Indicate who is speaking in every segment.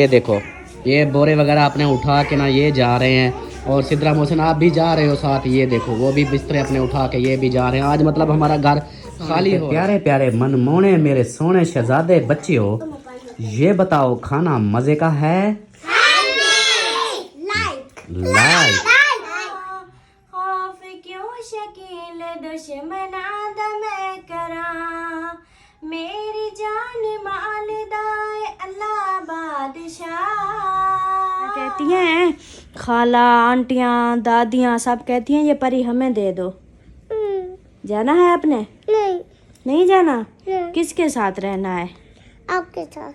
Speaker 1: ये देखो, ये बोरे वगैरह आपने उठा के ना ये जा रहे हैं। और सिद्रा मोहसिन आप भी जा रहे हो साथ। ये देखो वो भी बिस्तरे अपने उठा के ये भी जा रहे हैं। आज मतलब हमारा घर खाली हो। प्यारे प्यारे मनमोने मेरे सोने शहजादे बच्चे हो, ये बताओ खाना मजे का है? लाइक
Speaker 2: मेरी जान मालदाए अल्लाह बादशाह। कहती हैं खाला आंटियां दादियां सब कहती हैं ये परी हमें दे दो। जाना है आपने? नहीं जाना? किसके साथ रहना है? आपके साथ।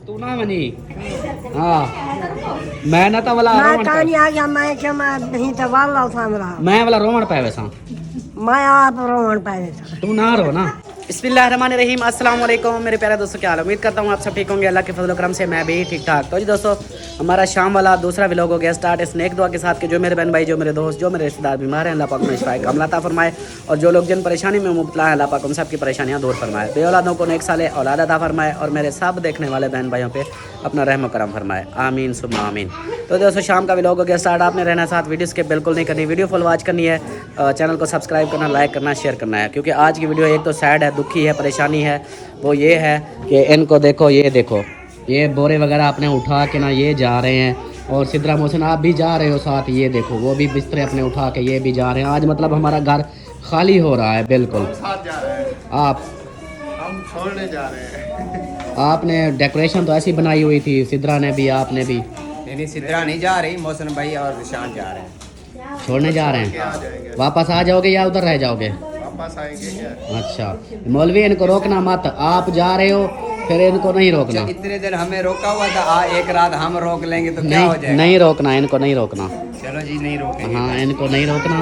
Speaker 1: तू ना मनी हाँ मैं ना वाला
Speaker 3: कहानी आ गया मैं क्या मैं नहीं तो वाला था
Speaker 1: मैं वाला रोमन पे वैसा
Speaker 3: मैं आप रोमन पाए
Speaker 1: तू ना रो ना। बिस्मिल्लाहिर्रहमानिर्रहीम। अस्सलाम वालेकुम मेरे प्यारे दोस्तों, क्या हाल? उम्मीद करता हूँ आप सब ठीक होंगे। अल्लाह के फजल करम से मैं भी ठीक ठाक। तो जी दोस्तों, हमारा शाम वाला दूसरा व्लॉग हो गया स्टार्ट इस नेक दुआ के साथ कि जो मेरे बहन भाई, जो मेरे दोस्त, जो मेरे रिश्तेदार बीमार हैं, अल्लाह पाक उन्हें शिफाए कामिला अता फरमाए। और जो लोग जिन परेशानी में मुब्तला हैं, अल्लाह पाक उन सब की परेशानियाँ दूर फरमाए। बे औलादों को नेक साले औलाद अता फरमाए और मेरे सब देखने वाले बहन भाइयों पर अपना रहम करम फरमाए। आमीन सुम्मा आमीन। तो दोस्तों, शाम का व्लॉग हो गया स्टार्ट। आपने रहना साथ, वीडियो स्किप बिल्कुल नहीं करनी, वीडियो फुल वॉच करनी है, चैनल को सब्सक्राइब करना, लाइक करना, शेयर करना है। क्योंकि आज की वीडियो एक तो सैड है, दुखी है, परेशानी है। वो ये है कि इनको देखो, ये देखो, ये बोरे वगैरह आपने उठा के ना ये जा रहे हैं। और सिद्रा मोहसिन आप भी जा रहे हो साथ। ये देखो वो भी बिस्तरे अपने उठा के ये भी जा रहे हैं। आज मतलब हमारा घर खाली हो रहा है बिल्कुल।
Speaker 4: साथ जा रहे हैं।
Speaker 1: आप
Speaker 4: हम छोड़ने जा रहे हैं।
Speaker 1: आपने डेकोरेशन तो ऐसी बनाई हुई थी, सिद्रा ने भी, आपने भी।
Speaker 5: नहीं, सिद्रा नहीं जा रही, मौसम भाई और निशान जा रहे हैं।
Speaker 1: छोड़ने जा रहे
Speaker 4: आ
Speaker 1: हैं?
Speaker 4: जाएंगे,
Speaker 1: वापस आ जाओगे या उधर रह जाओगे?
Speaker 4: वापस आएंगे क्या?
Speaker 1: अच्छा मौलवी, इनको रोकना मत। आप जा रहे हो फिर इनको नहीं रोकना।
Speaker 5: इतने दिन हमें रोका हुआ था, एक रात हम रोक लेंगे तो क्या हो
Speaker 1: नहीं,
Speaker 5: जाएगा?
Speaker 1: नहीं रोकना, इनको नहीं रोकना।
Speaker 5: चलो जी, नहीं रोकेंगे।
Speaker 1: हाँ, इनको नहीं रोकना।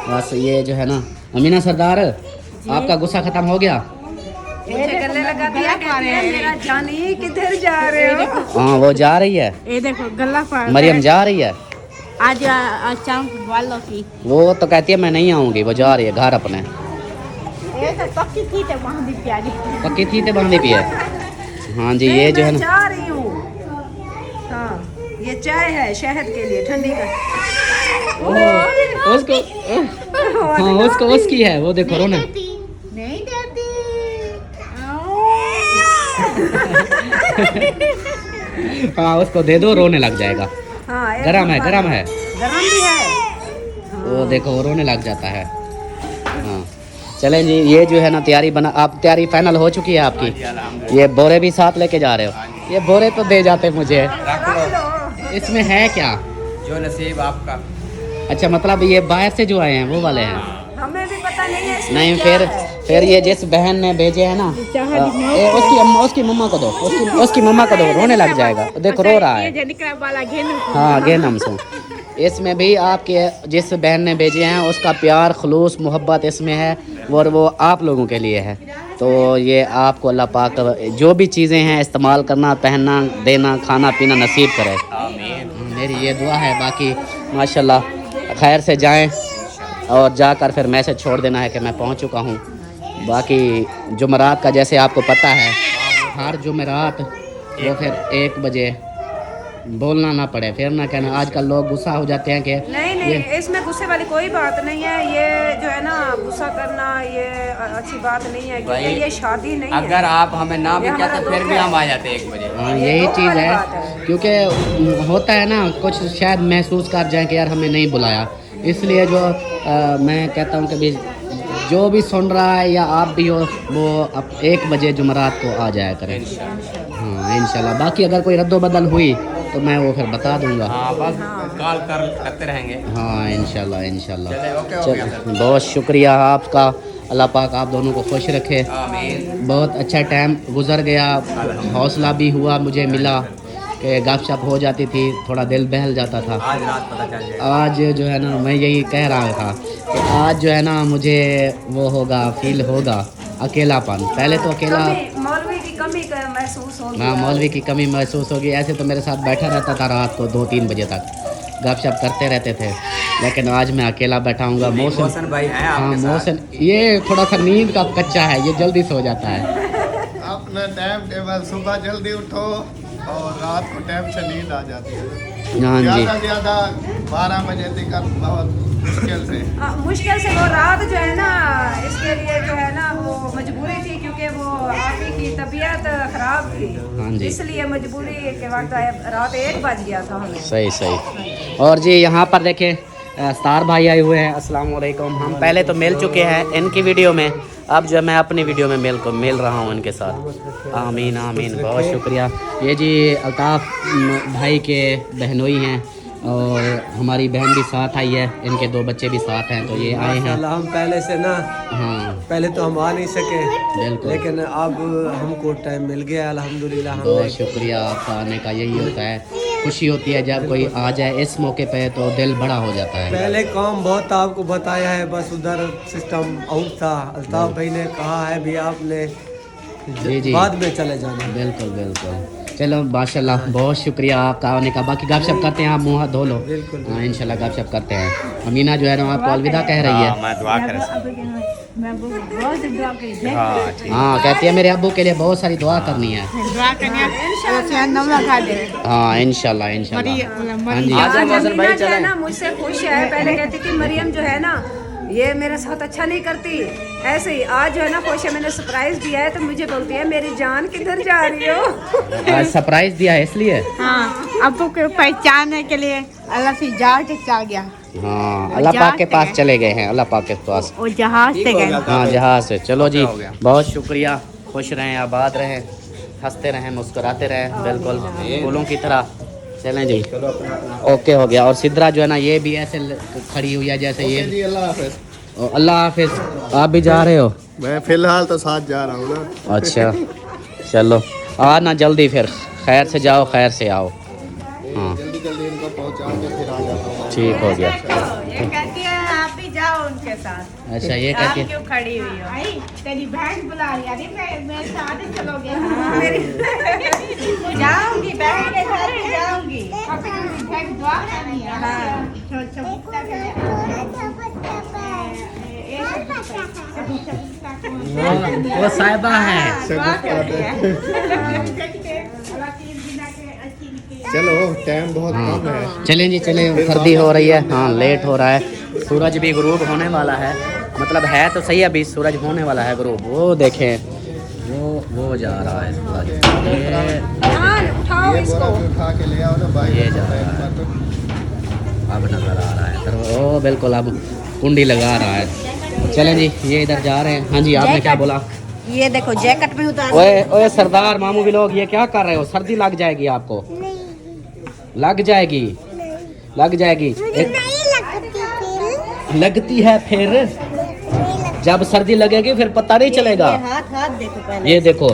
Speaker 1: बस ये जो है ना, अमीना सरदार आपका गुस्सा खत्म हो गया?
Speaker 3: गले लगा दिया मेरा जानी किधर जा रहे हो?
Speaker 1: हाँ वो जा रही है।
Speaker 3: ये देखो गला फाड़
Speaker 1: मरियम जा रही है।
Speaker 3: आज वालों की
Speaker 1: वो तो कहती है मैं नहीं आऊँगी, वो जा रही है घर अपने।
Speaker 3: ये तो पक्की थी तो वहाँ भी प्यारी
Speaker 1: पक्की थी तो बांधी भी है। हाँ जी, ये जो है ना,
Speaker 3: जा रही हूँ। हाँ, ये चाय है शहद के लिए, ठंडी का।
Speaker 1: उसको हाँ उसको उसकी है, वो देखो रोने।
Speaker 3: नहीं देती।
Speaker 1: हाँ उसको दे दो, रोने लग जाएगा।
Speaker 3: हाँ,
Speaker 1: गरम है, गरम है।
Speaker 3: गरम भी है।
Speaker 1: वो देखो वो रोने लग जाता है। हाँ चलें जी, ये जो है ना तैयारी बना, आप तैयारी फाइनल हो चुकी है आपकी। ये बोरे भी साथ लेके जा रहे हो? ये बोरे तो दे जाते मुझे।
Speaker 5: रख लो,
Speaker 1: इसमें है क्या?
Speaker 5: जो नसीब आपका।
Speaker 1: अच्छा मतलब ये बाहर से जो आए हैं वो वाले हैं?
Speaker 3: हमें भी पता नहीं है इसमें
Speaker 1: नहीं,
Speaker 3: क्या है।
Speaker 1: फिर ये जिस बहन ने भेजे है ना, उसकी मम्मा को दो, उसकी मम्मा को दो, रोने लग जाएगा। देखो रो रहा है। हाँ घेनम सो। इसमें भी आपके जिस बहन ने भेजे हैं उसका प्यार, खलूस, मोहब्बत इसमें है और वो आप लोगों के लिए है। तो ये आपको अल्लाह पाक जो भी चीज़ें हैं इस्तेमाल करना, पहनना, देना, खाना पीना नसीब करे। मेरी ये दुआ है। बाकी माशाल्लाह खैर से जाएं और जाकर फिर मैसेज छोड़ देना है कि मैं पहुंच चुका हूं। बाकी जुमेरात का जैसे आपको पता है, हर जुमेरात वो फिर 1 बजे बोलना ना पड़े, फिर ना कहना। आजकल लोग गुस्सा हो जाते हैं कि
Speaker 3: नहीं, इसमें गुस्से वाली कोई बात नहीं है। ये जो है ना गुस्सा करना ये अच्छी बात नहीं है, क्योंकि ये शादी नहीं है।
Speaker 5: अगर आप हमें ना भी कहते फिर भी हम आ जाते 1 बजे।
Speaker 1: हाँ यही चीज़ है, क्योंकि होता है ना कुछ शायद महसूस कर जाए कि यार हमें नहीं बुलाया। इसलिए जो मैं कहता हूँ कि भी जो भी सुन रहा है या आप भी हो, वो अब 1 बजे जुमेरात को आ जाया करें। हाँ इंशाल्लाह। बाकी अगर कोई रद्दोबदल हुई तो मैं वो फिर बता दूंगा।
Speaker 5: हाँ बस कॉल करते रहेंगे।
Speaker 1: हाँ इंशाल्लाह इंशाल्लाह।
Speaker 5: चले, ओके, हो गया सर।
Speaker 1: बहुत शुक्रिया आपका। अल्लाह पाक आप दोनों को खुश रखे।
Speaker 5: आमीन।
Speaker 1: बहुत अच्छा टाइम गुजर गया, हौसला भी हुआ, मुझे मिला कि गपशप हो जाती थी, थोड़ा दिल बहल जाता था।
Speaker 5: आज रात पता चल जाएगा।
Speaker 1: आज जो है ना, मैं यही कह रहा था कि आज जो है ना मुझे वो होगा, फील होगा अकेलापन। पहले तो अकेला,
Speaker 3: मौलवी की कमी का महसूस होगी।
Speaker 1: हाँ मौलवी की कमी महसूस होगी। ऐसे तो मेरे साथ बैठा रहता था रात को 2-3 बजे तक, गपशप करते रहते थे। लेकिन आज मैं अकेला बैठा हूँ। मौसम
Speaker 5: मोहसन भाई है
Speaker 1: हाँ
Speaker 5: आपके साथ।
Speaker 1: मौसम ये थोड़ा सा नींद का कच्चा है, ये जल्दी सो जाता है।
Speaker 4: अपना टाइम टेबल सुबह जल्दी उठो और रात को टाइम से नींद आ जाती है।
Speaker 1: हाँ जी
Speaker 4: ज़्यादा ज़्यादा 12 बजे तक बहुत मुश्किल से।
Speaker 3: मुश्किल से वो रात जो है ना, इसके लिए जो है ना वो मजबूरी थी, क्योंकि वो आप ही की तबीयत खराब
Speaker 1: हाँ
Speaker 3: थी,
Speaker 1: जी।
Speaker 3: इसलिए मजबूरी के वक्त रात 1 बज गया था हमें।
Speaker 1: सही सही। और जी यहाँ पर देखें स्टार भाई आए हुए हैं। अस्सलाम वालेकुम। हम पहले तो मिल चुके हैं इनकी वीडियो में, अब जो मैं अपनी वीडियो में मिल रहा हूँ इनके साथ। आमीन आमीन, बहुत शुक्रिया। ये जी अल्ताफ़ भाई के बहनोई हैं और हमारी बहन भी साथ आई है, इनके 2 बच्चे भी साथ हैं, तो ये आए हैं।
Speaker 6: माशाल्लाह, हम पहले से ना,
Speaker 1: हाँ
Speaker 6: पहले तो हम आ नहीं सके,
Speaker 1: बिल्कुल,
Speaker 6: लेकिन अब हमको टाइम मिल गया अल्हम्दुलिल्लाह।
Speaker 1: बहुत शुक्रिया आपका आने का। यही होता है, खुशी होती है जब कोई आ जाए इस मौके पे, तो दिल बड़ा हो जाता है।
Speaker 6: पहले काम बहुत आपको बताया है, बस उधर सिस्टम आउट था। अल्ताफ भाई ने कहा है भी आपने
Speaker 1: जी जी
Speaker 6: बाद में चले जाना।
Speaker 1: बिल्कुल बिल्कुल। चलो माशाल्लाह, बहुत शुक्रिया आपका आने का। बाकी गपशप करते हैं, आप मुँह हाथ धो लो।
Speaker 6: बिल्कुल।
Speaker 1: हाँ इंशाल्लाह गपशप करते हैं। अमीना जो है ना आपको अलविदा कह रही है।
Speaker 5: मैं दुआ कर
Speaker 1: हाँ कहती है मेरे अब्बू के लिए बहुत सारी दुआ करनी है। हाँ इंशाल्लाह इंशाल्लाह। हाँ जी
Speaker 3: आज अमीना जो है ना मुझसे खुश है। पहले कहती थी मरियम जो है ना ये मेरे साथ अच्छा नहीं करती, ऐसे ही आज जो है ना खुश है। मैंने सरप्राइज दिया है तो मुझे बोलती है मेरी जान किधर जा रही हो।
Speaker 1: आज सरप्राइज दिया है इसलिए।
Speaker 7: हाँ, अब्बू को पहचानने के लिए अल्लाह से जहाज से चल गया।
Speaker 1: हाँ अल्लाह पाक के पास चले गए हैं, अल्लाह पाक के पास।
Speaker 7: वो जहाज से गए।
Speaker 1: हाँ जहाज से। चलो जी बहुत शुक्रिया, खुश रहें, आबाद रहें, हंसते रहें, मुस्कुराते रहें, बिल्कुल फूलों की तरह। चलें जी, ओके हो गया। और सिद्रा जो है ना ये भी ऐसे खड़ी हुई है जैसे ये।
Speaker 4: जी अल्लाह हाफिज।
Speaker 1: अल्लाह हाफिज। आप भी जा रहे हो?
Speaker 4: मैं फिलहाल तो साथ जा रहा हूँ ना।
Speaker 1: अच्छा चलो आना जल्दी, फिर खैर से जाओ खैर से आओ। हाँ
Speaker 4: जल्दी जल्दी इनको पहुँचाऊंगा फिर आ जाता हूँ।
Speaker 1: ठीक हो गया।
Speaker 7: ये कहती है आप भी जाओ उनके साथ।
Speaker 1: अच्छा ये
Speaker 7: आप
Speaker 1: कहती
Speaker 7: क्यों खड़ी हुई हो? आई तेरी बहन बुला रही है। अरे मैं मेरे साथ ही चलोगे? जाऊंगी, बहन के साथ ही जाऊंगी। बहन दुआ करनी है।
Speaker 1: वो साहिबा है।
Speaker 4: चलो टाइम बहुत
Speaker 1: हाँ
Speaker 4: कम है।
Speaker 1: चलें जी चलें, सर्दी हो रही है। हाँ लेट हो रहा है, सूरज भी गुरूब होने वाला है। मतलब है तो सही, अभी सूरज होने वाला है गुरूब। वो देखें वो जा रहा है सूरज।
Speaker 3: उठाओ
Speaker 4: ये
Speaker 3: इसको।
Speaker 4: बोरा भी उठा के ले आओ ना भाई।
Speaker 1: ये जा रहा है, अब नजर आ रहा है। तो वो बिल्कुल अब कुंडी लगा रहा है। चलें जी ये इधर जा रहे हैं। हाँ जी आपने क्या बोला?
Speaker 7: ये देखो जैकेट में उतार।
Speaker 1: ओए ओए सरदार मामू भी लोग, ये क्या कर रहे हो? सर्दी लग जाएगी आपको। लग जाएगी, लग जाएगी। लगती है फिर जब सर्दी लगेगी फिर पता नहीं चलेगा।
Speaker 7: हाथ हाथ देखो पहले।
Speaker 1: ये देखो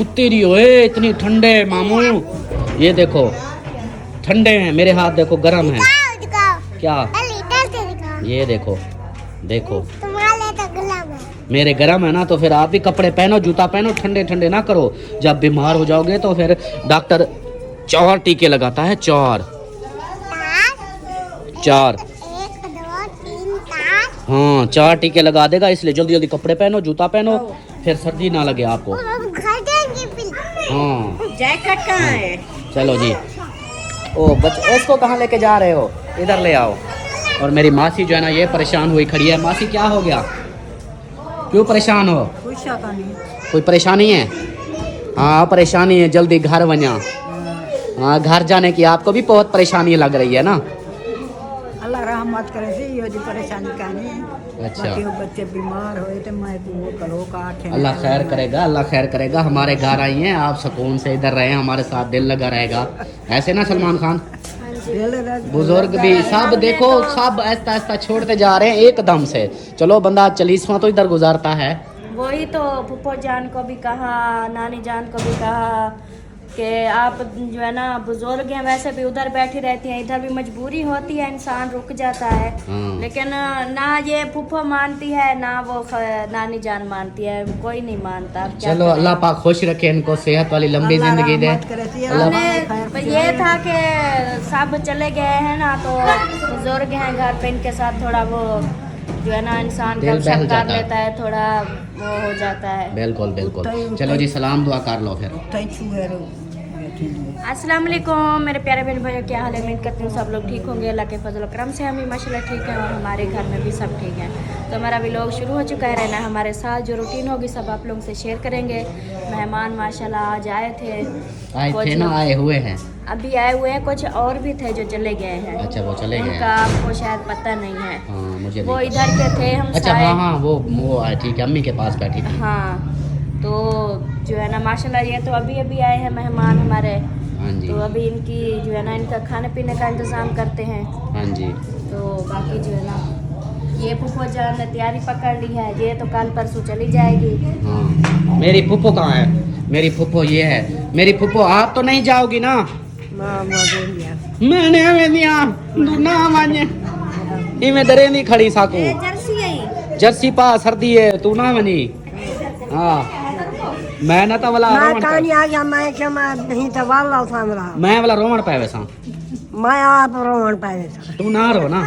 Speaker 1: उतरी ओए इतनी ठंडे मामू, ये देखो ठंडे हैं मेरे हाथ, देखो गर्म है क्या? ये देखो देखो मेरे गर्म है ना, तो फिर आप भी कपड़े पहनो, जूता पहनो, ठंडे ठंडे ना करो। जब बीमार हो जाओगे तो फिर डॉक्टर 4 टीके लगाता है। 4 हाँ 4 टीके लगा देगा, इसलिए जल्दी जल्दी कपड़े पहनो, जूता पहनो, फिर सर्दी ना लगे आपको। हाँ
Speaker 7: जैकेट कहाँ है?
Speaker 1: चलो जी। ओ इसको कहाँ लेके जा रहे हो? इधर ले आओ। और मेरी मासी जो है ना ये परेशान हुई खड़ी है। मासी क्या हो गया, क्यों परेशान हो? कोई परेशानी है? हाँ परेशानी है, जल्दी घर बना। हाँ घर जाने की आपको भी बहुत परेशानी लग रही है ना?
Speaker 8: अल्लाह रहमत करे से ये जो परेशानी कहनी है।
Speaker 1: अच्छा
Speaker 8: बाकी वो बच्चे बीमार हुए तो मैं वो करो काट।
Speaker 1: अल्लाह खैर करेगा, अल्लाह खैर करेगा। हमारे घर आई हैं आप, सुकून से इधर रहे, हमारे साथ दिल लगा रहेगा। ऐसे ना सलमान खान? बुजुर्ग भी सब देखो, सब ऐसा ऐसा छोड़ते जा रहे हैं एकदम से। चलो बंदा 40वां तो इधर गुजारता है।
Speaker 2: वही तो फूफो जान को भी कहा, नानी जान को भी कहा कि आप जो है ना बुजुर्ग हैं, वैसे भी उधर बैठी रहती हैं, इधर भी मजबूरी होती है, इंसान रुक जाता है। लेकिन ना ये फूफो मानती है ना वो नानी जान मानती है, कोई नहीं मानता। अब क्या
Speaker 1: चलो अल्लाह पाक खुश रखे इनको, सेहत वाली लंबी जिंदगी दे।
Speaker 2: हमने ये था कि सब चले गए हैं ना, तो बुजुर्ग हैं घर पे, इनके साथ थोड़ा वो जो है ना इंसान
Speaker 1: दिल
Speaker 2: गपशप
Speaker 1: बहल
Speaker 2: कर
Speaker 1: जाता है।
Speaker 2: लेता है, थोड़ा वो हो जाता है।
Speaker 1: बिल्कुल बिल्कुल। चलो जी सलाम दुआ कर लो फिर।
Speaker 2: अस्सलाम वालेकुम मेरे प्यारे बहन भाइयों, क्या हाल है? उम्मीद करती हूँ सब लोग ठीक होंगे। अल्लाह के फजल करम से हम भी माशाल्लाह ठीक हैं और हमारे घर में भी सब ठीक हैं। तो हमारा व्लॉग शुरू हो चुका है, रहना हमारे साथ। जो रूटीन होगी सब आप लोगों से शेयर करेंगे। मेहमान माशाल्लाह आज आए थे,
Speaker 1: आए
Speaker 2: कुछ
Speaker 1: थे ना, आए हुए हैं।
Speaker 2: अभी आए हुए हैं, कुछ और भी थे जो चले गए हैं।
Speaker 1: अच्छा वो चले गए
Speaker 2: उनका
Speaker 1: हैं।
Speaker 2: आपको शायद पता नहीं है।
Speaker 1: हाँ मुझे
Speaker 2: वो
Speaker 1: नहीं
Speaker 2: इधर के थे, हम
Speaker 1: अच्छा हाँ हाँ वो आए, ठीक है, अम्मी के पास बैठी थी।
Speaker 2: हाँ तो जो है ना माशाल्लाह ये तो अभी अभी आए हैं मेहमान हमारे।
Speaker 1: हाँ जी
Speaker 2: तो अभी इनकी जो है ना इनका खाने पीने का इंतज़ाम करते हैं।
Speaker 1: हाँ जी।
Speaker 2: तो बाकी जो है ना ये फूफो जान ने तैयारी पकड़ ली है, ये तो कल परसों चली जाएगी।
Speaker 1: हाँ मेरी फुप्पो कहाँ है? मेरी फुप्पो ये है। मेरी फुप्पो आप तो नहीं जाओगी ना? मैंने हमें दिया ना माने इमें डरे नहीं खड़ी साकू
Speaker 2: जर्सी आई
Speaker 1: जर्सी पा सर्दी है तू ना मनी। हाँ मैं ना तो वाला रोमन
Speaker 8: आ गया मैं क्या मैं नहीं तो वाला सामरा
Speaker 1: मैं वाला रोमन पाए वैसा
Speaker 8: मैं आप रोहन पाए
Speaker 1: तू ना रो ना।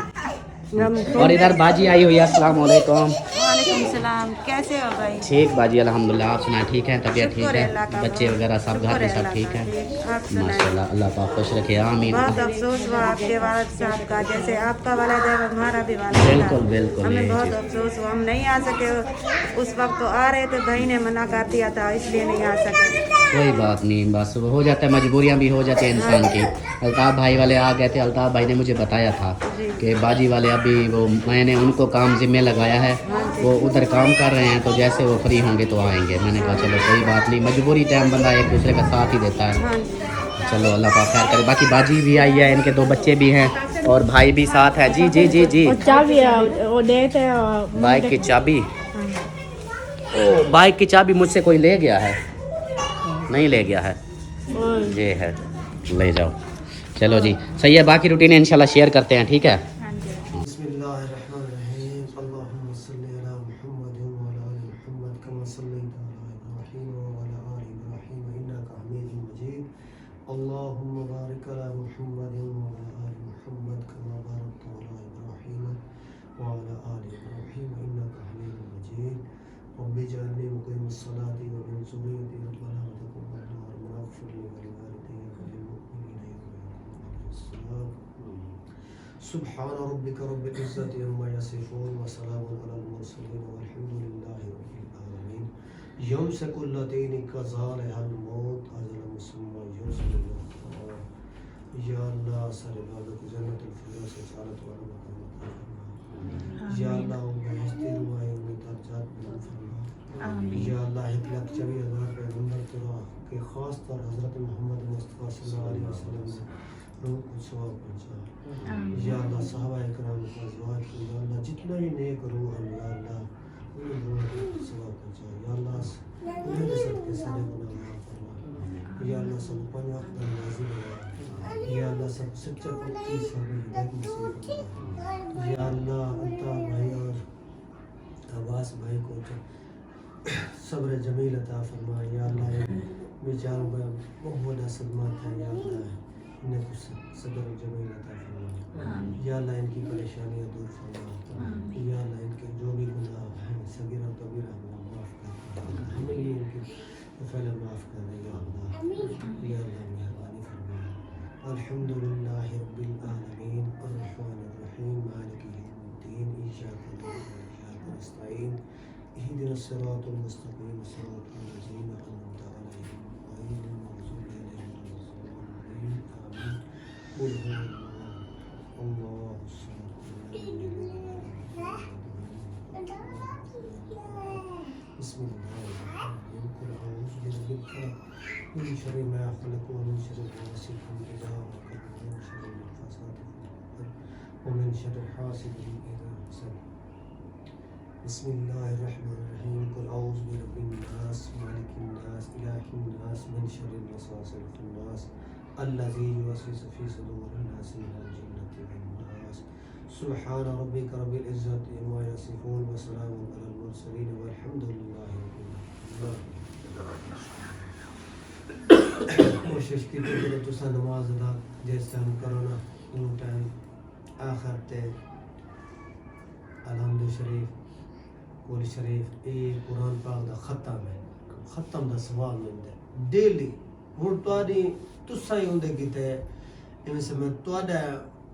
Speaker 1: और इधर बाजी आई हुई है। अस्सलाम वालेकुम।
Speaker 7: वालेकुम सलाम, कैसे हो भाई?
Speaker 1: ठीक बाजी अल्हम्दुलिल्लाह, आप सुना ठीक है? तबीयत ठीक
Speaker 7: शुक्र
Speaker 1: है?
Speaker 7: अल्लाह का,
Speaker 1: बच्चे वगैरह सब घर में सब ठीक है?
Speaker 7: आप सुनाइए।
Speaker 1: माशाल्लाह अल्लाह पाक खुश रखे आमीन।
Speaker 7: बहुत अफसोस हुआ आपके वालद साहब का, जैसे आपका वालद है हमारा भी वालद है।
Speaker 1: बिल्कुल बिल्कुल
Speaker 7: हमें
Speaker 1: यही
Speaker 7: बहुत
Speaker 1: चीज़।
Speaker 7: अफसोस हुआ, हम नहीं आ सके। उस वक्त तो आ रहे थे, भाई ने मना कर दिया था इसलिए नहीं आ सके।
Speaker 1: कोई बात नहीं, बस वो हो जाता है, मजबूरियाँ भी हो जाती है इंसान की। अल्ताफ़ भाई वाले आ गए थे, अल्ताफ़ भाई ने मुझे बताया था कि बाजी वाले अभी वो मैंने उनको काम जिम्मे लगाया है, वो उधर काम कर रहे हैं, तो जैसे वो फ्री होंगे तो आएंगे। मैंने कहा चलो कोई बात नहीं, मजबूरी टाइम बंदा एक दूसरे का साथ ही देता है। चलो अल्लाह पाक खैर करे। बाकी बाजी भी आई है, इनके 2 बच्चे भी हैं और भाई भी साथ है। जी जी जी जी
Speaker 8: चाबी वो देते हैं
Speaker 1: बाइक की चाबी, ओ बाइक की चाबी मुझसे कोई ले गया है? नहीं ले गया है, ये है, ले जाओ। चलो जी सही है, बाकी रूटीन इंशाल्लाह शेयर करते हैं, ठीक है?
Speaker 6: बिस्मिल्लाहिर्रहमानिर्रहीम अल्लाहुम्मा सल्ली अला मुहम्मद व अला आलि मुहम्मद कमा सल्लैता अला इब्राहीम व अला आलि इब्राहीम इन्नका हमीदुम मजीद। अल्लाहुम्मा बारिक अला मुहम्मद व अला आलि मुहम्मद कमा बारकता अला इब्राहीम व अला आलि इब्राहीम इन्नका हमीदुम मजीद। रब्बि जअलनी मुक़ीमस सलाति व मिन ज़ुर्रिय्यति रब्बना व तक़ब्बल दुआ वग़फिर ली व लिवालिदैया व लिल-मुअ्मिनीना यौमा यक़ूमुल हिसाब। सुब्हान रब्बिका रब्बिल इज़्ज़ति अम्मा यसिफून व सलामुन अलल मुरसलीन वल्हम्दुलिल्लाहि रब्बिल आलमीन। यमसकु लतीनी कज़ालिहल मौत अजल मुसम्मा युरसलुल्लाह। या अल्लाह सारे वालों को जन्नतुल फिरदौस से सालत वाला मकाम अता फरमा। या अल्लाह उनके हस्ती रुवाए उनके दर्जात बुलंद फरमा। या अल्लाह 1,24,000 पैगंबर तेरा के खास तौर हज़रत मोहम्मद मुस्तफ़ा सल्लल्लाहु अलैहि वसल्लम ने रूह को सवाब पहुँचा। या अल्लाह सहाबा इकराम को अज़वाज को या अल्लाह जितना ही नेक रूह हम या अल्लाह उन रूह को सवाब पहुँचा। या अल्लाह उन्हें भी सबके सारे गुनाह माफ़ फरमा। या अल्लाह सब 5 वक्त नमाज़ी बना। या अल्लाह सब सच्चा पक्की सब हिदायत नसीब फरमा। या अल्लाह अल्ताफ़ भाई और अब्बास भाई को सब्र जमील अता फरमा। या अल्लाह बेचारों का बहुत बड़ा सदमा था। या अल्लाह इन्हें कुछ सब्र जमील अता फरमा। या अल्लाह इनकी परेशानियाँ दूर फरमा। या अल्लाह इनके जो भी गुनाह हैं सगीर और कबीर अल्लाह माफ़ कर, हमें भी इनके फैले माफ़ कर दे। या अल्लाह मेहरबानी फरमा। अल्हम्दुलिल्लाहि रब्बिल आलमीन अर्रहमानिर्रहीम मालिकि यौमिद्दीन इय्याका नअबुदु व इय्याका नस्तईन इहदिनस सिरातल मुस्तक़ीम सिरातल लज़ीना अनअमता अलैहिम गैरिल मग़ज़ूबि अलैहिम वलद्दालीन आमीन। क़ुल हुवल्लाहु अहद बिस्मिल्लाहिर्रहमानिर्रहीम क़ुल अऊज़ु बिरब्बिल फलक़ मिन शर्रि मा ख़लक़ व मिन शर्रि गासिक़िन इज़ा वक़ब व मिन शर्रि नफ़्फ़ासाति फ़िल उक़द व मिन शर्रि हासिदिन इज़ा हसद। बिस्मिल्लाहिर्रहमानिर्रहीम क़ुल अऊज़ु बिरब्बिन नास मालिकिन नास इलाहिन नास मिन शर्रिल वसवासिल ख़न्नास अल्लज़ी युवस्विसु फ़ी सुदूरिन नास मिनल जिन्नति वन नास। सुब्हान रब्बिका रब्बिल इज़्ज़ति अम्मा यसिफून व सलामुन अलल मुरसलीन वल्हम्दुलिल्लाहि रब्बिल आलमीन। कोशिश की तो तुसा नमाज अदा जिस टाइम करो ना उन टाइम आखिर ते अलहमद शरीफ कुल शरीफ ये कुरान पाक दा खत्म है खत्म दा सवाल मिलदा डेली हुण तुहाडी तुसा ही हुंदे किते इवें से मैं तुहाडा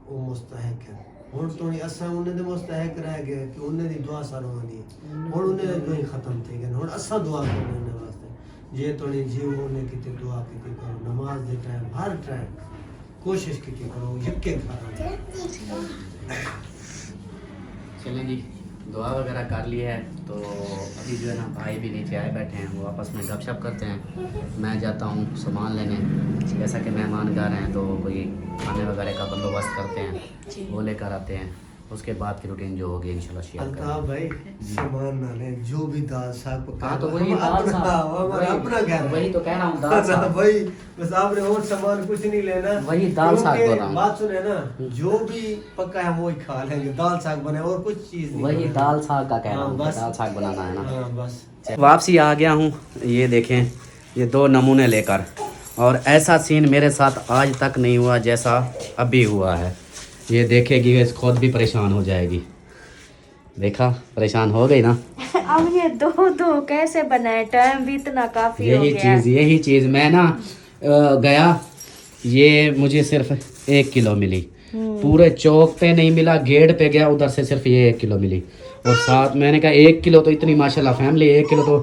Speaker 6: वो मुस्तहिक है हुण तुणी असां उन्हें दे मुस्तहिक रह गए कि उन्हें दी दुआ सानू आंदी हुण उन्हें दे दुआ खत्म थी गए हुण असां दुआ करने उन्हें वास्ते जे तुणी जीव उन्हें किते दुआ कीती करो नमाज दे टाइम हर टाइम कोशिश कीती करो यक्के घर
Speaker 1: चलें जी दुआ वगैरह कर ली है तो अभी जो है ना भाई भी नीचे आए बैठे हैं वो आपस में गपशप करते हैं मैं जाता हूँ सामान लेने जैसा कि मेहमान घर हैं तो कोई खाने वगैरह का बंदोबस्त करते हैं वो लेकर आते हैं उसके बाद की रूटीन जो होगी इंशाल्लाह शेयर
Speaker 6: अल्ताफ भाई सामान ना ले जो भी दाल साग पका
Speaker 1: हाँ तो वही दाल साग
Speaker 6: अपना घर
Speaker 1: वही तो कह रहा हूँ दाल साग
Speaker 6: भाई बस आपने और सामान कुछ नहीं लेना
Speaker 1: वही दाल साग
Speaker 6: क्योंकि
Speaker 1: बोल रहा हूँ
Speaker 6: बात सुने ना जो भी पका है वो ही खा लेंगे दाल साग बने और कुछ चीज नहीं
Speaker 1: वही
Speaker 6: बनाना।
Speaker 1: दाल साग का कह रहा
Speaker 6: हाँ,
Speaker 1: हूँ
Speaker 6: बस।
Speaker 1: दाल साग बनाना है ना
Speaker 6: हाँ बस
Speaker 1: वापसी आ गया हूँ ये देखें ये 2 नमूने लेकर और ऐसा सीन मेरे साथ आज तक नहीं हुआ जैसा अभी हुआ है ये देखेगी वे खुद भी परेशान हो जाएगी देखा परेशान हो गई ना
Speaker 2: अब ये दो कैसे बनाए टाइम भी इतना काफी हो गया
Speaker 1: यही चीज़ मैं ना गया ये मुझे सिर्फ 1 किलो मिली पूरे चौक पे नहीं मिला गेट पे गया उधर से सिर्फ ये 1 किलो मिली और साथ मैंने कहा 1 किलो तो इतनी माशाल्लाह फैमिली 1 किलो तो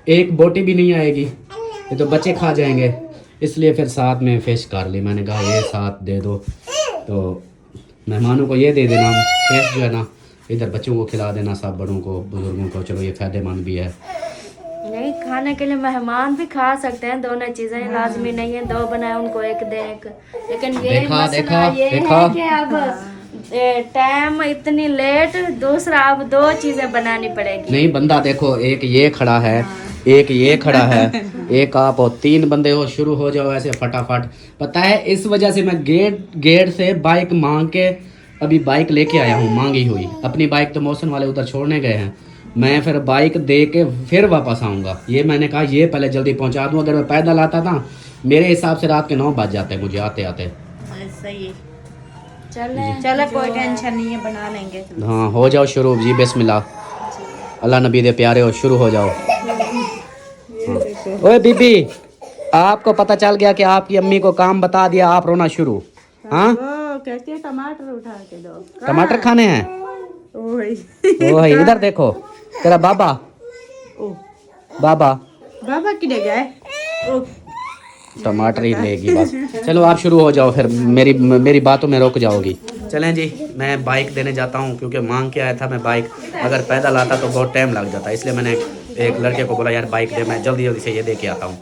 Speaker 1: एक बोटी भी नहीं आएगी ये तो बच्चे खा जाएंगे इसलिए फिर साथ में फिश कर ली मैंने कहा ये साथ दे दो तो मेहमानों को ये दे देना फिश जो है ना इधर बच्चों को खिला देना सब बड़ों को बुजुर्गों को चलो ये फ़ायदेमंद भी है
Speaker 2: नहीं खाने के लिए मेहमान भी खा सकते हैं दोनों चीजें लाजमी नहीं है 2 बनाए उनको एक दे एक लेकिन ये मसला ये है कि अब टाइम इतनी लेट दूसरा अब 2 चीजें बनानी पड़ेगी
Speaker 1: नहीं बंदा देखो एक ये खड़ा है एक ये खड़ा है एक आप हो 3 बंदे हो शुरू हो जाओ ऐसे फटाफट पता है इस वजह से मैं गेट से बाइक मांग के अभी बाइक लेके आया हूँ मांगी हुई अपनी बाइक तो मौसम वाले उधर छोड़ने गए हैं मैं फिर बाइक दे के फिर वापस आऊँगा ये मैंने कहा ये पहले जल्दी पहुँचा दूँ अगर मैं पैदल आता था मेरे हिसाब से रात के 9 बज जाते मुझे आते आते
Speaker 7: सही
Speaker 2: चले
Speaker 7: कोई टेंशन नहीं है बना लेंगे
Speaker 1: हाँ हो जाओ शुरू जी बिस्मिल्लाह अल्लाह नबी दे प्यारे हो शुरू हो जाओ ओए बीबी आपको पता चल गया कि आपकी अम्मी को काम बता दिया आप रोना शुरू हाँ
Speaker 7: कहती है टमाटर उठा के दो
Speaker 1: टमाटर खाने हैं ओह इधर देखो तेरा बाबा
Speaker 7: बाबा किधर गए
Speaker 1: टमाटर ही लेगी बस चलो आप शुरू हो जाओ फिर मेरी बातों में रुक जाओगी चलें जी मैं बाइक देने जाता हूँ क्योंकि मांग के आया था मैं बाइक अगर पैदल आता तो बहुत टाइम लग जाता इसलिए मैंने एक लड़के को बोला यार बाइक दे मैं जल्दी जल्दी से ये दे के आता हूँ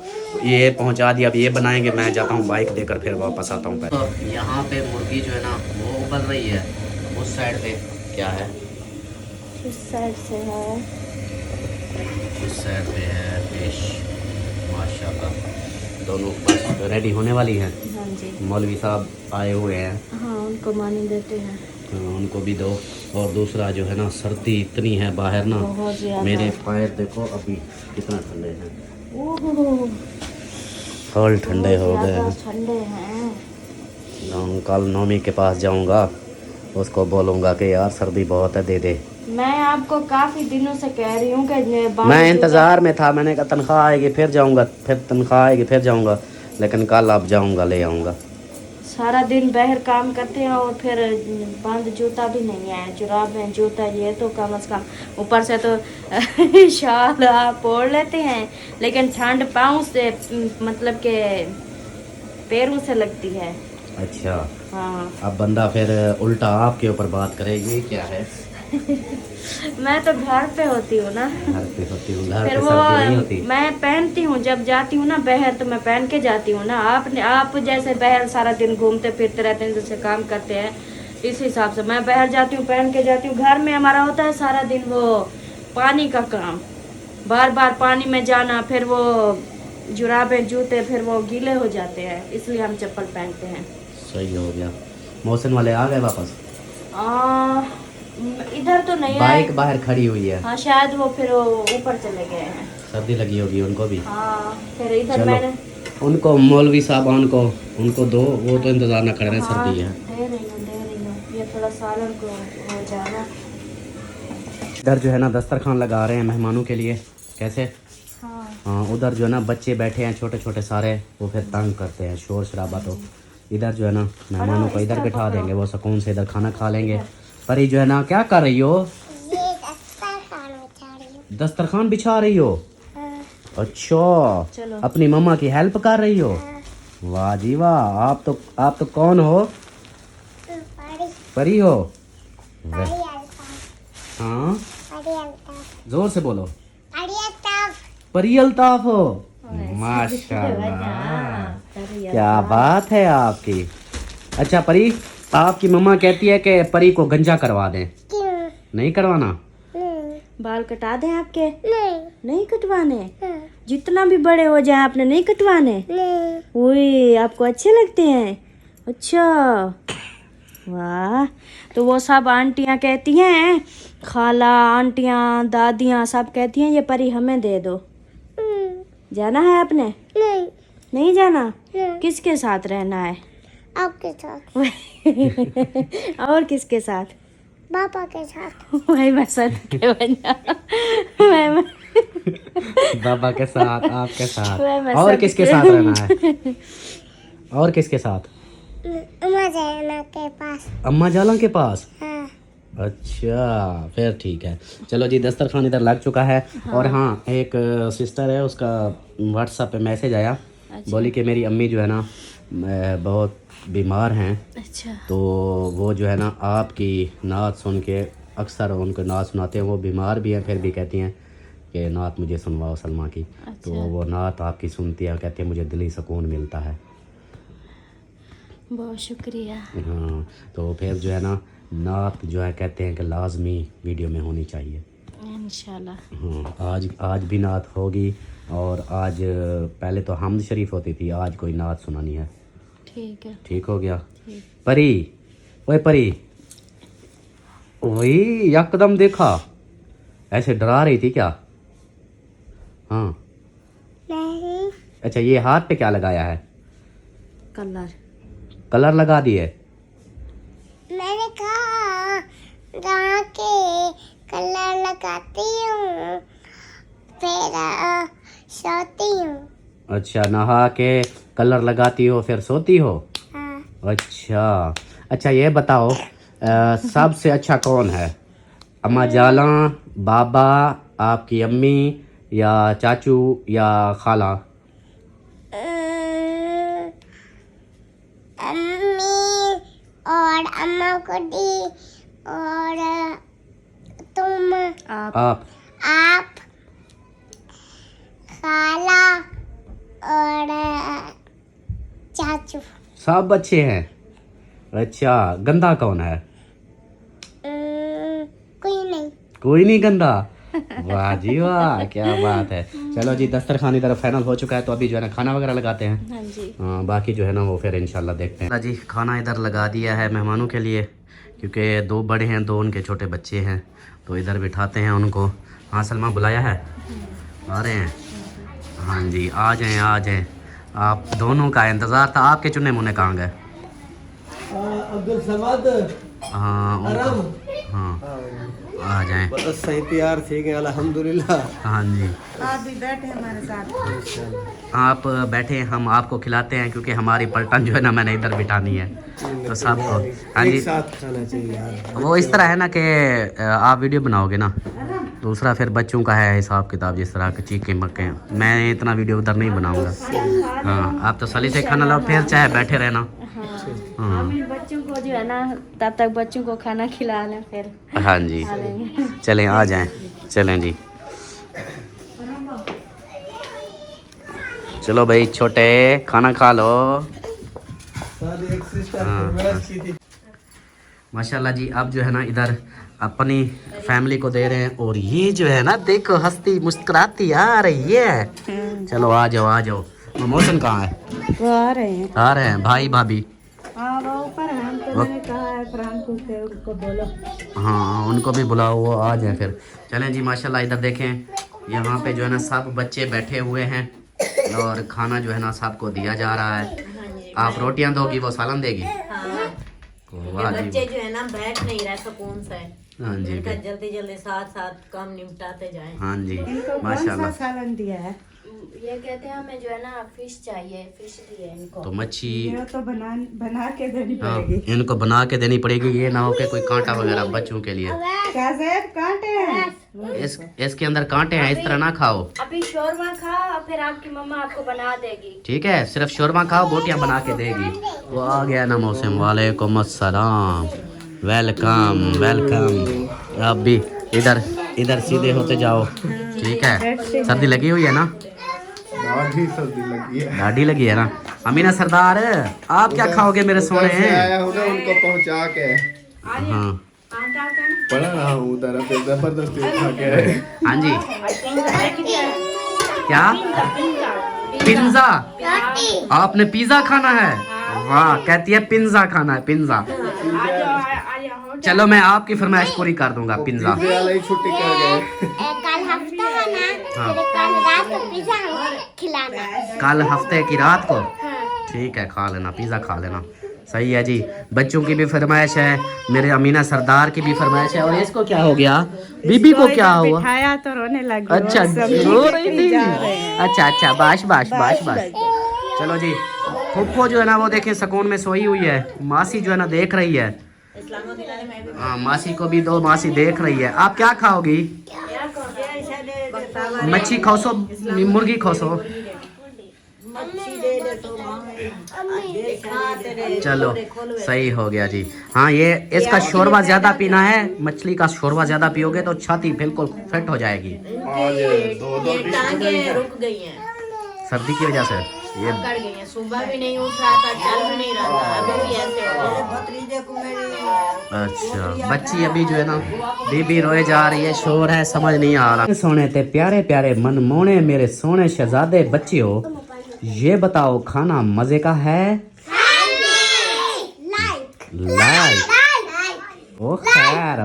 Speaker 1: ये पहुँचा दिया अब ये बनाएंगे मैं जाता हूँ बाइक देकर फिर वापस आता हूँ तो यहाँ पे मुर्गी जो है ना वो उबल रही है उस साइड पे क्या है
Speaker 2: इस साइड से है
Speaker 1: इस साइड पे है फिश माशाल्लाह दोनों बस रेडी होने वाली हैं
Speaker 2: हाँ जी
Speaker 1: मौलवी साहब आए हुए हैं
Speaker 2: हाँ उनको मानी देते हैं
Speaker 1: उनको भी दो और दूसरा जो है ना सर्दी इतनी है बाहर ना
Speaker 2: बहुत ज्यादा
Speaker 1: मेरे पैर देखो अभी कितना ठंडे हैं
Speaker 2: ओहो
Speaker 1: फल ठंडे हो गए हैं
Speaker 2: ठंडे हैं
Speaker 1: कल नौमी के पास जाऊंगा उसको बोलूंगा कि यार सर्दी बहुत है दे दे
Speaker 2: मैं आपको काफी दिनों से कह रही हूँ कि
Speaker 1: मैं इंतज़ार में था मैंने कहा तनख्वाह आएगी फिर जाऊंगा फिर तनख्वाह आएगी फिर जाऊंगा लेकिन कल अब जाऊंगा ले आऊँगा
Speaker 2: सारा दिन बाहर काम करते हैं और फिर बंद जूता भी नहीं है जुराब में जूता ये तो कम से कम ऊपर से तो शाल आप ओढ़ लेते हैं लेकिन ठंड पाँव से मतलब के पैरों से लगती है
Speaker 1: अच्छा
Speaker 2: हाँ
Speaker 1: अब बंदा फिर उल्टा आपके ऊपर बात करेगी क्या है
Speaker 2: मैं तो घर पे होती हूँ ना
Speaker 1: घर पे होती हूँ घर
Speaker 2: फिर
Speaker 1: पे
Speaker 2: वो
Speaker 1: सर्दी नहीं होती
Speaker 2: मैं पहनती हूँ जब जाती हूँ ना बहर तो मैं पहन के जाती हूँ ना आप जैसे बहर सारा दिन घूमते फिरते रहते हैं जैसे काम करते हैं इस हिसाब से मैं बहर जाती हूँ पहन के जाती हूँ घर में हमारा होता है सारा दिन वो पानी का काम बार बार पानी में जाना फिर वो जुराबे जूते फिर वो गीले हो जाते हैं इसलिए हम चप्पल पहनते हैं
Speaker 1: सही हो गया मौसम वाले आ गए वापस
Speaker 2: इधर तो नहीं
Speaker 1: बाइक
Speaker 2: आए
Speaker 1: बाहर खड़ी हुई है
Speaker 2: हाँ शायद वो फिर ऊपर चले गए हैं
Speaker 1: सर्दी लगी होगी उनको भी
Speaker 2: हाँ फिर इधर
Speaker 1: चलो
Speaker 2: मैंने
Speaker 1: उनको मौलवी साहब उनको दो वो तो इंतजार ना कर रहे सर्दी है
Speaker 2: दे रही हूँ ये थोड़ा सालन को हो जाना।
Speaker 1: इधर जो है ना दस्तरखान लगा रहे हैं मेहमानों के लिए। कैसे?
Speaker 2: हाँ
Speaker 1: हाँ, उधर जो है ना बच्चे बैठे हैं छोटे छोटे सारे, वो फिर तंग करते हैं, शोर शराबा। तो इधर जो है ना मेहमानों को इधर बिठा देंगे, वो सुकून से इधर खाना खा लेंगे। परी जो है ना क्या कर रही हो? दस्तरखान बिछा रही हो? अच्छा,
Speaker 2: चलो।
Speaker 1: अपनी मम्मा की हेल्प कर रही हो? वाह जी वाह। आप तो कौन हो? परी हो? हाँ, जोर से बोलो। परी अल्ताफ हो? माशाल्लाह, क्या बात है आपकी। अच्छा परी, आपकी मम्मा कहती है कि परी को गंजा करवा दें। नहीं करवाना?
Speaker 2: बाल कटा दें आपके? नहीं कटवाने? जितना भी बड़े हो जाए आपने नहीं कटवाने? ओए, आपको अच्छे लगते हैं? अच्छा, वाह। तो वो सब आंटियां कहती हैं, खाला आंटियां दादियां सब कहती हैं ये परी हमें दे दो। जाना है आपने? नहीं जाना? किसके साथ रहना है?
Speaker 9: आपके साथ।
Speaker 2: और किसके साथ?
Speaker 9: पापा के साथ।
Speaker 2: वही मसद के वजह
Speaker 1: बाबा के साथ, आपके साथ।
Speaker 2: वह मैं
Speaker 1: और
Speaker 2: सब
Speaker 1: किसके
Speaker 2: के-
Speaker 1: साथ रहना है? और किसके साथ?
Speaker 9: अम्मा जाना के पास।
Speaker 1: अम्मा जाला के पास?
Speaker 9: हाँ।
Speaker 1: अच्छा, फिर ठीक है। चलो जी, दस्तरखान इधर लग चुका है। और हाँ, एक सिस्टर है, उसका व्हाट्सएप पे मैसेज आया। बोली कि मेरी अम्मी जो है ना बहुत बीमार हैं।
Speaker 2: अच्छा।
Speaker 1: तो वो जो है ना आपकी नात सुन के, अक्सर उनको नात सुनाते हैं, वो बीमार भी हैं, फिर भी कहती हैं कि नात मुझे सुनवाओ सलमा की। तो वो नात आपकी सुनती है, कहती है मुझे दिली सुकून मिलता है।
Speaker 2: बहुत शुक्रिया।
Speaker 1: हाँ, तो फिर जो है ना नात जो है कहते हैं कि लाजमी वीडियो में होनी चाहिए
Speaker 2: इंशाल्लाह।
Speaker 1: हाँ, आज भी नात होगी। और आज पहले तो हमद शरीफ होती थी, आज कोई नात सुनानी है।
Speaker 2: ठीक है।
Speaker 1: ठीक हो गया। परी, ओए परी, वही यकदम देखा, ऐसे डरा रही थी क्या? हाँ।
Speaker 9: नहीं।
Speaker 1: अच्छा, ये हाथ पे क्या लगाया है? कलर लगा दिए?
Speaker 9: मैंने कहा नहा के कलर लगाती हूँ, फिर सोती हूँ।
Speaker 1: अच्छा, नहा के कलर लगाती हो फिर सोती हो?
Speaker 9: हाँ।
Speaker 1: अच्छा, ये बताओ सबसे अच्छा कौन है? अम्मा जाला, बाबा, आपकी अम्मी, या चाचू, या खाला?
Speaker 9: अम्मी और अम्मा को दी, और तुम,
Speaker 1: आप
Speaker 9: खाला और चाचू।
Speaker 1: सब अच्छे हैं। अच्छा, गंदा कौन है? कोई नहीं गंदा? वाह जी वाह, क्या बात है। चलो जी, दस्तरखान इधर फाइनल हो चुका है, तो अभी जो है ना खाना वगैरह लगाते हैं।
Speaker 2: हाँ जी।
Speaker 1: बाकी जो है ना वो फिर इंशाल्लाह देखते हैं। जी, खाना इधर लगा दिया है मेहमानों के लिए, क्योंकि 2 बड़े हैं, 2 उनके छोटे बच्चे हैं, तो इधर बिठाते हैं उनको। हाँ सलमा, बुलाया है? आ रहे हैं? हाँ जी, आ जाएं आ जाएं। आप दोनों का इंतज़ार था। आपके चुने मुन्ने कहाँ गए?
Speaker 6: अब्दुल समद।
Speaker 1: हाँ हाँ, आ जाएं।
Speaker 6: बस सही तैयार थे कि अल्हम्दुलिल्लाह।
Speaker 1: हाँ जी,
Speaker 7: आप भी बैठे हमारे साथ।
Speaker 1: आप बैठे, हम आपको खिलाते हैं, क्योंकि हमारी पलटन जो है ना मैंने इधर बिठानी है, तो सबको। हाँ जी,
Speaker 6: एक साथ खाना चाहिए यार।
Speaker 1: वो इस तरह है ना कि आप वीडियो बनाओगे ना, दूसरा फिर बच्चों का है हिसाब किताब, जिस तरह के चीखे मक्के। मैं इतना वीडियो उधर नहीं बनाऊंगा। हाँ, आप तो सली से खाना लो, फिर चाहे बैठे रहना। हाँ
Speaker 2: हम बच्चों को जो है ना, तब तक बच्चों को खाना खिला लें, फिर
Speaker 1: हाँ जी,
Speaker 2: खा लेंगे।
Speaker 1: चलें आ जाएं। चलें जी, चलो भाई छोटे, खाना खा लो।
Speaker 6: एक सिस्टर
Speaker 1: माशाल्लाह जी, अब जो है ना इधर अपनी फैमिली को दे रहे हैं। और ये जो है ना देखो, हंसती मुस्कुराती आ रही है। चलो आ जाओ आ जाओ। मौसम कहाँ है?
Speaker 7: वो आ रहे
Speaker 1: हैं भाई भाभी।
Speaker 7: हाँ, वो ऊपर है। हम तो मैंने कहा है फरहान को कि उनको बोलो।
Speaker 1: हाँ, उनको भी बुलाओ, वो आ जाए फिर। चलें जी, माशाल्लाह इधर देखें, यहाँ पे जो है ना सब बच्चे बैठे हुए हैं, और खाना जो है ना सबको दिया जा रहा है। आप रोटियां दोगी, वो सालन देगी? वाह जी
Speaker 10: बच्चे जो है ना बैठ नहीं रहे सुकून से।
Speaker 1: हाँ जी
Speaker 10: इनका जल्दी जल्दी साथ साथ काम निपटाते जाएं।
Speaker 1: हाँ जी माशाल्लाह।
Speaker 7: सालन दिया है?
Speaker 2: ये कहते हैं हमें जो है ना फिश चाहिए, फिश दिए इनको।
Speaker 1: तो मच्छी
Speaker 7: ये तो बना के देनी
Speaker 1: हाँ
Speaker 7: पड़ेगी।
Speaker 1: इनको बना के देनी पड़ेगी, ये ना हो के कोई कांटा वगैरह बच्चों के लिए।
Speaker 7: क्या ज़ैद कांटे हैं?
Speaker 1: इसके अंदर कांटे हैं, इस तरह ना खाओ।
Speaker 2: अभी शोरमा खाओ फिर आपकी मम्मा आपको बना देगी।
Speaker 1: ठीक है, सिर्फ शोरमा खाओ, बोटियां बना के देगी। वो आ गया ना मौसम। वालेकुम अस्सलाम, वेलकम वेलकम। आप भी इधर इधर सीधे होते जाओ, ठीक है। सर्दी लगी हुई है ना?
Speaker 4: दाढ़ी सर्दी लगी है।
Speaker 1: दाढ़ी लगी है ना? अमीना सरदार आप क्या खाओगे मेरे सोने?
Speaker 4: से आया हूँ ना उनको पहुँचा के।
Speaker 1: हाँ
Speaker 4: पढ़ा रहा हूँ उधर, फिर जबरदस्ती उठा के।
Speaker 1: हाँ जी। क्या? पिज्जा? आपने पिज्जा खाना है? वाह, कहती है पिज्जा खाना है, पिज्जा। चलो मैं आपकी फरमाइश पूरी कर दूंगा, पिज्जा।
Speaker 4: वाला ही छुट्टी कर गए।
Speaker 9: कल हफ्ता है ना,
Speaker 1: हाँ।
Speaker 9: फिर कल रात को पिज्जा खिलाना।
Speaker 1: कल हफ्ते की रात को? ठीक है, खा लेना, पिज्जा खा लेना। सही है जी। बच्चों की भी फरमाइश है, मेरे अमीना सरदार की भी फरमाइश है। और इसको क्या हो गया? बीबी को क्या हुआ?
Speaker 7: बिठाया तो रोने लगी।
Speaker 1: अच्छा रो रही थी। अच्छा अच्छा, बाश बाश बाश बाश। चलो जी, फुप्पो जो है ना वो देखे सुकून में सोई हुई है। मासी जो है ना देख रही है। हाँ, मासी को भी दो, मासी देख रही है। आप क्या खाओगी? मच्छी खोसो, मुर्गी खोसो। चलो सही हो गया जी। हाँ, ये इसका शोरबा ज्यादा पीना है। मछली का शोरबा ज्यादा पियोगे तो छाती बिल्कुल फिट हो जाएगी।
Speaker 10: ये टांगे रुक गई हैं
Speaker 1: सर्दी की वजह से ये
Speaker 10: कर गई हैं। सुबह भी नहीं उठ रहा था, चल भी नहीं रहा था, अभी भी ऐसे हो रहा है।
Speaker 1: अच्छा, बच्ची अभी जो है ना बीबी रोए जा रही है, शोर है, समझ नहीं आ रहा। सोने ते प्यारे प्यारे मनमोने मेरे सोने शहजादे बच्चे हो, ये बताओ खाना मजे का है? लाइक। वो खैर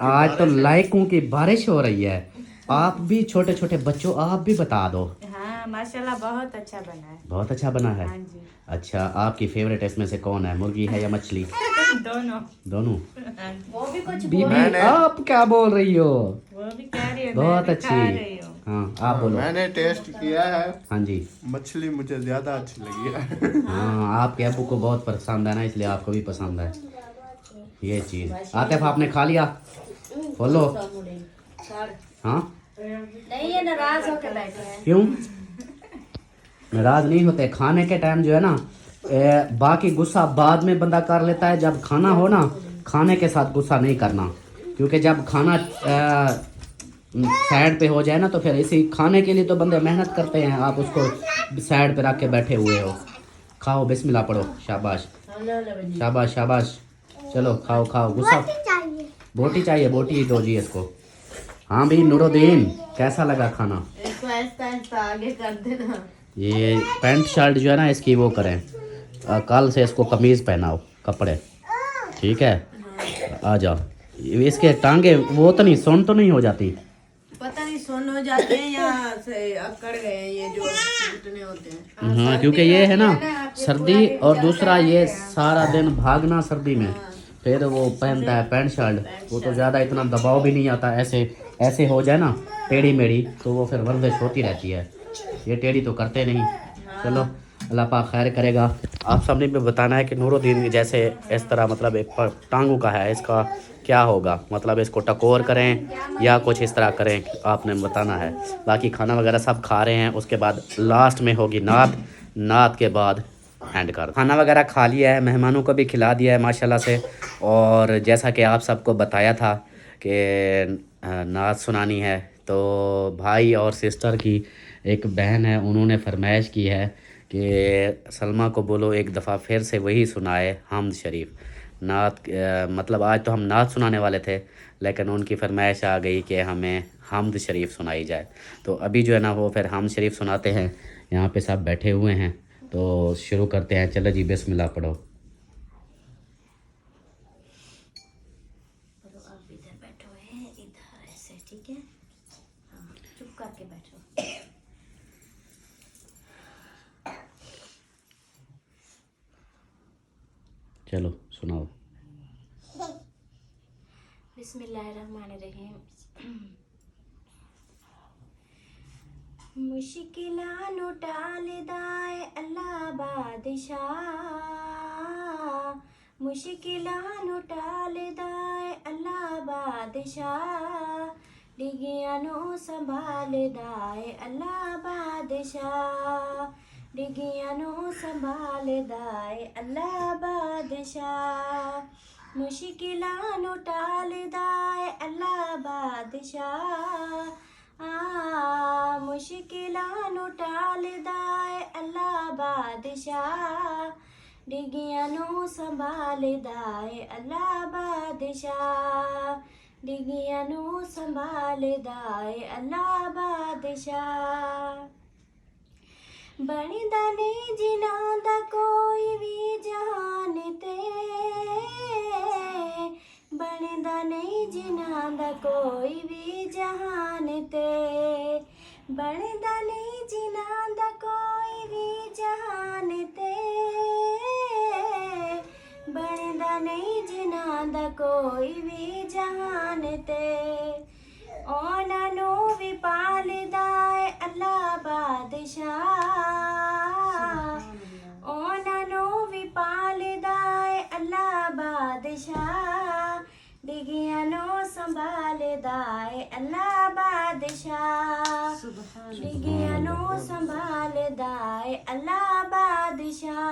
Speaker 1: आज तो लाइकों की बारिश हो रही है। आप भी छोटे छोटे बच्चों, आप भी बता दो।
Speaker 7: हाँ माशाल्लाह बहुत अच्छा बना है।
Speaker 1: बहुत अच्छा बना है।
Speaker 7: हाँ जी।
Speaker 1: अच्छा, आपकी फेवरेट इसमें से कौन है, मुर्गी है या मछली?
Speaker 7: दोनों।
Speaker 1: दोनों।
Speaker 2: वो भी कुछ
Speaker 1: बीबी आप क्या बोल रही हो?
Speaker 7: वो भी कह रही है
Speaker 1: बहुत अच्छी। हाँ आप बोलो।
Speaker 4: मैंने टेस्ट किया है।
Speaker 1: हाँ जी।
Speaker 4: मछली मुझे ज्यादा अच्छी लगी है।
Speaker 1: हाँ, आपके अबू को बहुत पसंद है ना, इसलिए आपको भी पसंद है ये चीज। आतिफ आपने खा लिया? बोलो। हाँ
Speaker 2: नहीं, ये नाराज होके बैठे हैं।
Speaker 1: क्यों नाराज नहीं होते? खाने के टाइम जो है ना बाकी गुस्सा बाद में बंदा कर लेता है। जब खाना हो ना, खाने के साथ गुस्सा नहीं करना, क्योंकि जब खाना साइड पे हो जाए ना तो फिर इसी खाने के लिए तो बंदे मेहनत करते हैं। आप उसको साइड पे रख के बैठे हुए हो। खाओ, बिस्मिल्लाह पढ़ो। शाबाश शाबाश शाबाश। चलो खाओ खाओ। गुस्सा बोटी चाहिए? बोटी दो जी इसको। हाँ भाई नूरुद्दीन, कैसा लगा खाना?
Speaker 10: इसको ऐसा ऐसा आगे कर देना।
Speaker 1: ये पैंट शर्ट जो है ना इसकी वो करें, कल से इसको कमीज़ पहनाओ कपड़े, ठीक है? आ जाओ। इसके टांगे वो तो नहीं, सुन तो नहीं हो जाती?
Speaker 10: पता नहीं सुन हो जाते हैं या से अकड़ गए हैं ये जो घुटने होते हैं।
Speaker 1: हाँ, क्योंकि ये है ना सर्दी, और दूसरा ये सारा दिन भागना सर्दी में, फिर वो पहनता है पैंट शर्ट, वो तो ज़्यादा इतना दबाव भी नहीं आता। ऐसे ऐसे हो जाए ना टेढ़ी मेढ़ी तो वो फिर वर्जिश होती रहती है। ये टेढ़ी तो करते नहीं। चलो अल्लाह पाक खैर करेगा। आप सबने भी बताना है कि नूरुद्दीन जैसे इस तरह मतलब एक टांगों का है, इसका क्या होगा, मतलब इसको टकोर करें या कुछ इस तरह करें, आपने बताना है। बाकी खाना वगैरह सब खा रहे हैं, उसके बाद लास्ट में होगी नात, नात के बाद एंड कर। खाना वगैरह खा लिया है, मेहमानों को भी खिला दिया है माशाल्लाह से। और जैसा कि आप सबको बताया था कि नात सुनानी है, तो भाई और सिस्टर की एक बहन है, उन्होंने फरमाइश की है कि सलमा को बोलो एक दफ़ा फिर से वही सुनाए हमद शरीफ नात। मतलब आज तो हम नात सुनाने वाले थे, लेकिन उनकी फरमाइश आ गई कि हमें हमद शरीफ सुनाई जाए। तो अभी जो है ना वो फिर हमद शरीफ सुनाते हैं। यहाँ पे सब बैठे हुए हैं तो शुरू करते हैं। चलो जी बिस्मिल्लाह पढ़ो।
Speaker 2: आप इधर बैठो है, इधर ऐसे, ठीक है? हाँ, चुप करके बैठो।
Speaker 1: चलो सुनाओ।
Speaker 2: बिस्मिल्लाहिर्रहमानिर्रहीम। मुश्किलां नु टालदा है अल्लाह बादशाह, मुश्किलां नु टालदा है अल्लाह बादशाह, डिगियां नु संभालदा है अल्लाह बादशाह, डिगियां नु संभालदा है अल्लाह बादशाह, मुश्किलां नु टालदा है अल्लाह बादशाह, मुश्किलां नु टालदा है अल्लाह बादशाह, डिगियां नु संभालदा है अल्लाह बादशाह, डिगियां नु संभालदा है अल्लाह बादशाह। बनदा नहीं जिन्हां दा कोई भी जहान ते, बनदा नहीं जिन्हां दा कोई भी जहान ते, बनदा नहीं जिन्हां दा कोई भी जहान ते, बनदा नहीं जिन्हां दा कोई भी जहान ते, ओना नु भी पालदा है अल्लाह बादशाह, ओना नु भी पालदा है अल्लाह बादशाह, डिगियां नु संभालदा है अल्लाह बादशाह, डिगियां नु संभालदा है अल्लाह बादशाह।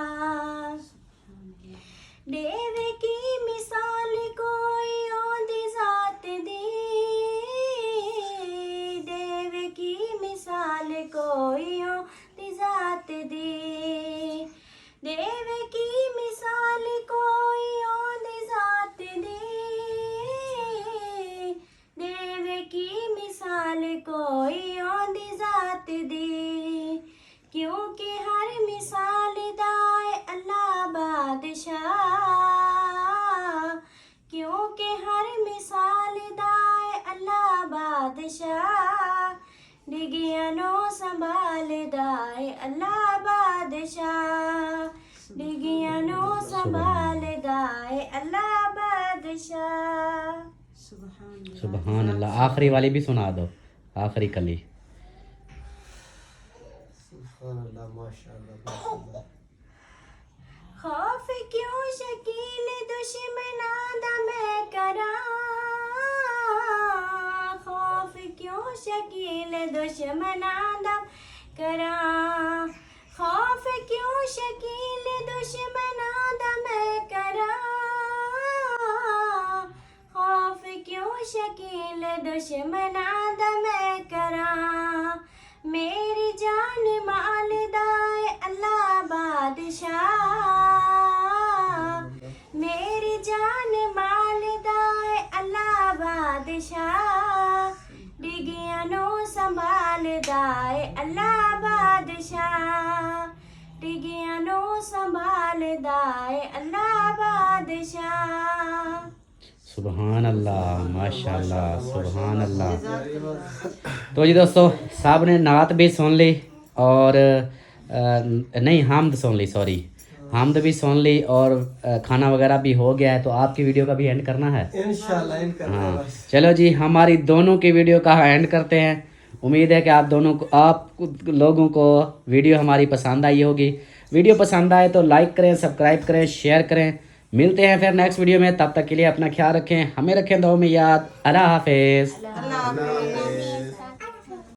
Speaker 2: देवे की मिसाल कोई औंदी जात दी, देवे की मिसाल कोई औंदी जात दी, देवे की मिसाल कोई औंदी जात दी, देवे की मिसाल कोई औंदी जात दी, क्योंकि हर मिसाल दा है अल्लाह बादशाह, क्योंकि हर मिसाल दा है अल्लाह बादशाह, डिगियां नु संभालदा है अल्लाह बादशाह, डिगियां नु संभालदा है अल्लाह बादशाह।
Speaker 1: सुभान अल्लाह। आखिरी वाली भी सुना दो, आखिरी कली।
Speaker 6: सुभानअल्लाह, माशाअल्लाह, माशाअल्लाह।
Speaker 2: खौफ क्यों शकील दुश्मनां दा मैं करां, खौफ क्यों शकील दुश्मनां दा करां, खौफ क्यों शकील दुश्मनां दा मैं करां, खौफ क्यों शकील दुश्मनां दा मैं करां, मेरी जान मालदा है अल्लाह बादशाह, मेरी जान मालदा है अल्लाह बादशाह, डिगियां नु संभालदा है अल्लाह बादशाह, डिगियां नु संभालदा है अल्लाह बादशाह।
Speaker 1: सुभान अल्लाह, माशाल्लाह, सुभान अल्लाह। तो जी दोस्तों, साहब ने नात भी सुन ली और नहीं हामद सुन ली, सॉरी हामद भी सुन ली और खाना वगैरह भी हो गया है। तो आपकी वीडियो का भी एंड करना है
Speaker 6: इंशाल्लाह एंड करना है
Speaker 1: हाँ।
Speaker 6: बस।
Speaker 1: चलो जी, हमारी दोनों की वीडियो का एंड करते हैं। उम्मीद है कि आप दोनों को, आप लोगों को वीडियो हमारी पसंद आई होगी। वीडियो पसंद आए तो लाइक करें, सब्सक्राइब करें, शेयर करें। मिलते हैं फिर नेक्स्ट वीडियो में, तब तक के लिए अपना ख्याल रखें, हमें रखें दुआ में याद। अल्लाह हाफिज़।
Speaker 7: अल्लाह हाफ़िज़।